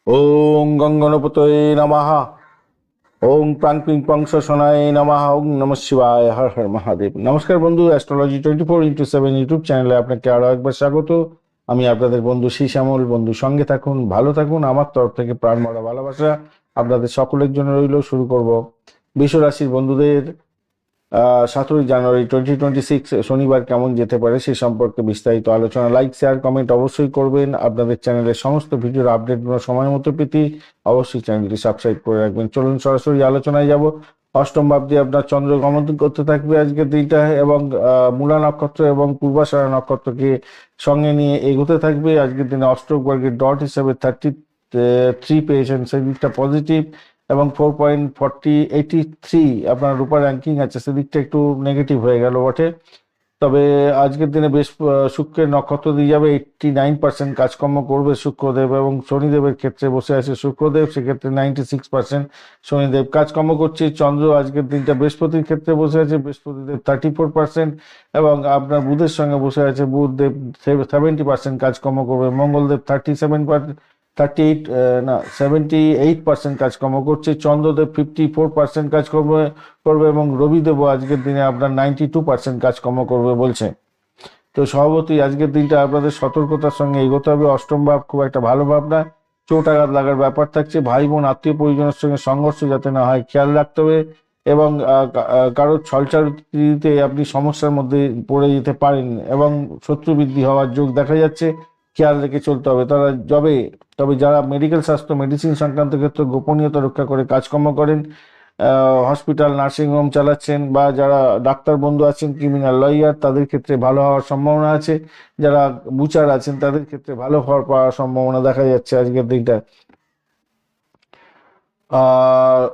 ওং গঙ্গনপতয়ে নমঃ। ওং প্রাং পিং পং শোনায় নমঃ। ওং নমঃ শিবায়। হর হর মহাদেব। নমস্কার বন্ধু, অ্যাস্ট্রোলজি 24x7 ইউটিউব চ্যানেলে আপনাকে আরো একবার স্বাগত। আমি আপনাদের বন্ধু শ্রী শ্যামল। বন্ধু সঙ্গে থাকুন, ভালো থাকুন। আমার তরফ থেকে প্রাণ ভরা ভালোবাসা আপনাদের সকলের জন্য রইল। শুরু করব বৃষ রাশির বন্ধুদের 17 জানুয়ারি 2026 শনিবার কেমন যেতে পারে সে সম্পর্কে বিস্তারিত আলোচনা। লাইক, শেয়ার, কমেন্ট অবশ্যই করবেন। আপনাদের চ্যানেলের সমস্ত ভিডিওর আপডেটগুলো সময় মতো পেতে অবশ্যই চ্যানেলটি সাবস্ক্রাইব করে রাখবেন। চলুন সরাসরি আলোচনায় যাব। অষ্টম ভাবটি আপনার চন্দ্র গমন করতে থাকবে আজকের দিনটা, এবং মূলা নক্ষত্র এবং পূর্বাষাঢ়া নক্ষত্রকে সঙ্গে নিয়ে এগোতে থাকবে। আজকের দিনে অষ্টক বর্গের ডট হিসেবে 33 পেয়েছেন, সেই দিকটা পজিটিভ। এবং 4.83 আপনার রূপার র্যাঙ্কিং আছে, সেদিকটা একটু নেগেটিভ হয়ে গেল বটে। তবে আজকের দিনে বেশ শুক্রের নক্ষত্র দিয়ে যাবে। 89% কাজকর্ম করবে শুক্রদেব, এবং শনিদেবের ক্ষেত্রে বসে আছে শুক্রদেব, সেক্ষেত্রে 96% শনিদেব কাজকর্ম করছে। চন্দ্র আজকের দিনটা বৃহস্পতির ক্ষেত্রে বসে আছে, বৃহস্পতিদেব 34%, এবং আপনার বুধের সঙ্গে বসে আছে বুধদেব 70% কাজকর্ম করবে। মঙ্গলদেব 78% কাজকর্ম করছে। চন্দ্রদেব 54% কাজকর্ম করবে, এবং রবিদেবও আজকের দিনে আপনার 92% কাজকর্ম করবে বলছে। তো স্বভাবতই আজকের দিনটা আপনাদের সতর্কতার সঙ্গে এগোতে হবে। অষ্টম ভাব খুব একটা ভালো ভাব না, চোট আঘাত লাগার ব্যাপার থাকছে। ভাই বোন আত্মীয় পরিজনের সঙ্গে সংঘর্ষ যাতে না হয় খেয়াল রাখতে হবে, এবং কারোর ছলচাতুরিতে আপনি সমস্যার মধ্যে পড়ে যেতে পারেন, এবং শত্রু বৃদ্ধি হওয়ার যোগ দেখা যাচ্ছে। খেয়াল রেখে চলতে হবে। তবে যারা মেডিকেল স্বাস্থ্য মেডিসিন সংক্রান্ত ক্ষেত্রে গোপনীয়তা রক্ষা করে কাজকর্ম করেন, হসপিটাল নার্সিংহোম চালাচ্ছেন, বা যারা ডাক্তার বন্ধু আছেন, ক্রিমিনাল লয়ার, তাদের ক্ষেত্রে ভালো হওয়ার সম্ভাবনা আছে। যারা বুচার আছেন তাদের ক্ষেত্রে ভালো পাওয়ার সম্ভাবনা দেখা যাচ্ছে আজকের দিনটা।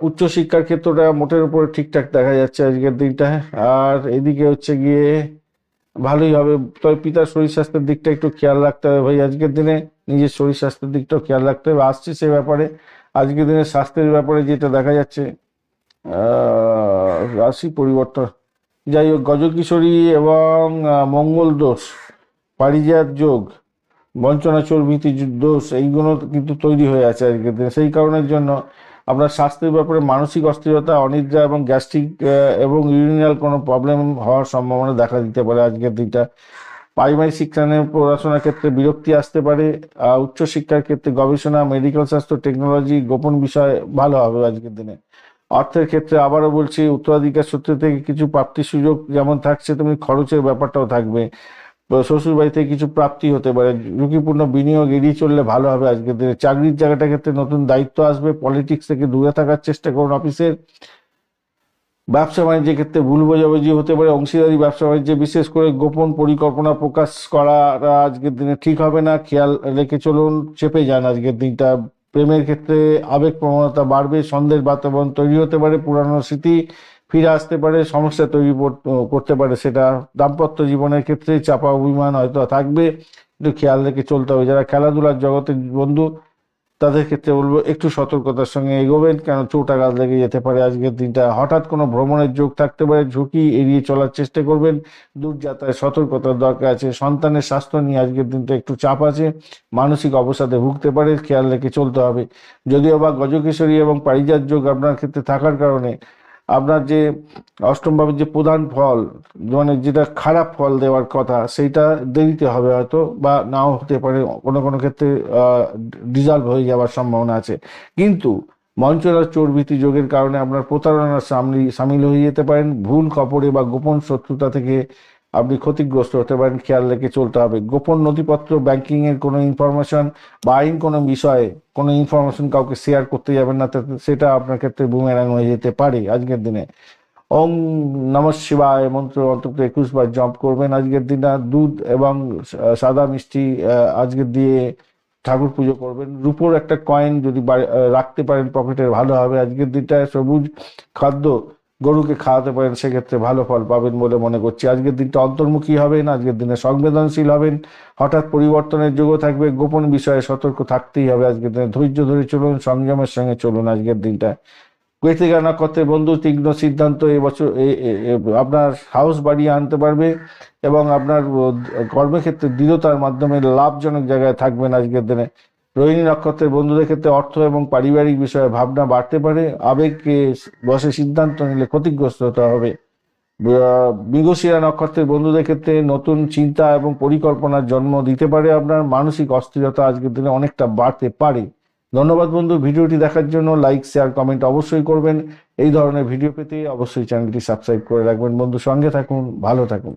উচ্চশিক্ষার ক্ষেত্রটা মোটের উপরে ঠিকঠাক দেখা যাচ্ছে আজকের দিনটা। আর এদিকে হচ্ছে গিয়ে ভালোই হবে। তবে পিতার শরীর স্বাস্থ্যের দিকটা একটু খেয়াল রাখতে হবে ভাই আজকের দিনে। নিজের শরীর স্বাস্থ্যের দিকটাও খেয়াল রাখতে হবে, আসছে সে ব্যাপারে। আজকের দিনে স্বাস্থ্যের ব্যাপারে যেটা দেখা যাচ্ছে, রাশি পরিবর্তন, যাই হোক, গজকিশোরী এবং মঙ্গল দোষ, পারিজাত যোগ, বঞ্চনা চর্বিতি দোষ, এইগুলো কিন্তু তৈরি হয়ে আছে আজকের দিনে। সেই কারণের জন্য আপনার স্বাস্থ্যের ব্যাপারে মানসিক অস্থিরতা, অনিদ্রা এবং গ্যাস্ট্রিক এবং ইউরিনাল কোনো প্রবলেম হওয়ার সম্ভাবনা দেখা দিতে পারে আজকের দিনটা। পারিবারিক শিক্ষানে পড়াশোনার ক্ষেত্রে বিরক্তি আসতে পারে। উচ্চশিক্ষার ক্ষেত্রে গবেষণা, মেডিকেল স্বাস্থ্য, টেকনোলজি, গোপন বিষয় ভালো হবে আজকের দিনে। অর্থের ক্ষেত্রে আবারও বলছি, উত্তরাধিকার সূত্র থেকে কিছু প্রাপ্তির সুযোগ যেমন থাকছে, তেমনি খরচের ব্যাপারটাও থাকবে। শ্বশুর বাড়ি থেকে কিছু প্রাপ্তি হতে পারে। ঝুঁকিপূর্ণ বিনিয়োগ এড়িয়ে চললে ভালো হবে আজকের দিনে। চাকরির জায়গাটার ক্ষেত্রে নতুন দায়িত্ব আসবে। পলিটিক্স থেকে দূরে থাকার চেষ্টা করুন অফিসের। ব্যবসা বাণিজ্যের ক্ষেত্রে ভুল বোঝাবুঝি হতে পারে। অংশীদারি ব্যবসা বাণিজ্যে বিশেষ করে গোপন পরিকল্পনা প্রকাশ করা আজকের দিনে ঠিক হবে না, খেয়াল রেখে চলুন। চেপে যান আজকের দিনটা। প্রেমের ক্ষেত্রে আবেগ প্রবণতা বাড়বে, সন্দেহের বাতাবরণ তৈরি হতে পারে, পুরানো স্মৃতি ফিরে আসতে পারে, সমস্যা তৈরি করতে পারে সেটা। দাম্পত্য জীবনের ক্ষেত্রে চাপা অভিমান হয়তো থাকবে, একটু খেয়াল রেখে চলতে হবে। যারা খেলাধুলার জগতের বন্ধু, তাদের ক্ষেত্রে বলবো একটু সতর্কতার সঙ্গে এগোবেন, কেন চোট আঘাত লেগে যেতে পারে আজকের দিনটা। হঠাৎ কোনো ভ্রমণের যোগ থাকতে পারে, ঝুঁকি এড়িয়ে চলার চেষ্টা করবেন। দূর যাত্রায় সতর্কতার দরকার আছে। সন্তানের স্বাস্থ্য নিয়ে আজকের দিনটা একটু চাপ আছে, মানসিক অবসাদে ভুগতে পারে, খেয়াল রেখে চলতে হবে। যদিও বা গজকেশরী এবং পারিজাত যোগ আপনার ক্ষেত্রে থাকার কারণে আপনার যে অষ্টম ভাবের যে প্রধান ফল, মানে যেটা খারাপ ফল দেওয়ার কথা, সেইটা দেরিতে হবে হয়তো, বা নাও হতে পারে। কোনো কোনো ক্ষেত্রে ডিজলভ হয়ে যাওয়ার সম্ভাবনা আছে। কিন্তু মঞ্চনার চর্বিতি যোগের কারণে আপনার প্রতারণার সামিল হয়ে যেতে পারেন। ভুল খবরে বা গোপন শত্রুতা থেকে আপনি ক্ষতিগ্রস্ত হতে পারেন, খেয়াল রেখে চলতে হবে। গোপন নথিপত্র, ব্যাংকিং এর কোনো ইনফরমেশন বা আইন কোনো বিষয়ে কোনো ইনফরমেশন কাউকে শেয়ার করতে যাবেন না, সেটা আপনার ক্ষেত্রে বুমেরাং হয়ে যেতে পারে আজকের দিনে। ওম নমঃ শিবায় মন্ত্র অন্তত 21 বার জপ করবেন আজকের দিনটা। দুধ এবং সাদা মিষ্টি আজকের দিয়ে ঠাকুর পুজো করবেন। রূপোর একটা কয়েন যদি রাখতে পারেন পকেটে, ভালো হবে আজকের দিনটা। সবুজ খাদ্য গরুকে খাওয়াতে পারেন, সেক্ষেত্রে ভালো ফল পাবেন বলে মনে করছি। আজকের দিনটা অন্তর্মুখী হবেন, আজকের দিনে সংবেদনশীল হবেন। হঠাৎ পরিবর্তনের যোগও থাকবে। গোপন বিষয়ে সতর্ক থাকতেই হবে আজকের দিনে। ধৈর্য ধরে চলুন, সংযমের সঙ্গে চলুন আজকের দিনটা। কৃতিকা নক্ষত্রের বন্ধু, তীক্ষ্ণ সিদ্ধান্ত এবছর আপনার সাহস বাড়িয়ে আনতে পারবে, এবং আপনার কর্মক্ষেত্রে দৃঢ়তার মাধ্যমে লাভজনক জায়গায় থাকবেন আজকের দিনে। রোহিণী নক্ষত্রের বন্ধুদের ক্ষেত্রে অর্থ এবং পারিবারিক বিষয়ে ভাবনা বাড়তে পারে, আবেগকে বসে সিদ্ধান্ত নিলে ক্ষতিগ্রস্ত হতে হবে। মৃগশিরা নক্ষত্রের বন্ধুদের ক্ষেত্রে নতুন চিন্তা এবং পরিকল্পনার জন্ম দিতে পারে। আপনার মানসিক অস্থিরতা আজকের দিনে অনেকটা বাড়তে পারে। ধন্যবাদ বন্ধু, ভিডিওটি দেখার জন্য। লাইক, শেয়ার, কমেন্ট অবশ্যই করবেন। এই ধরনের ভিডিও পেতে অবশ্যই চ্যানেলটি সাবস্ক্রাইব করে রাখবেন বন্ধু। সঙ্গে থাকুন, ভালো থাকুন।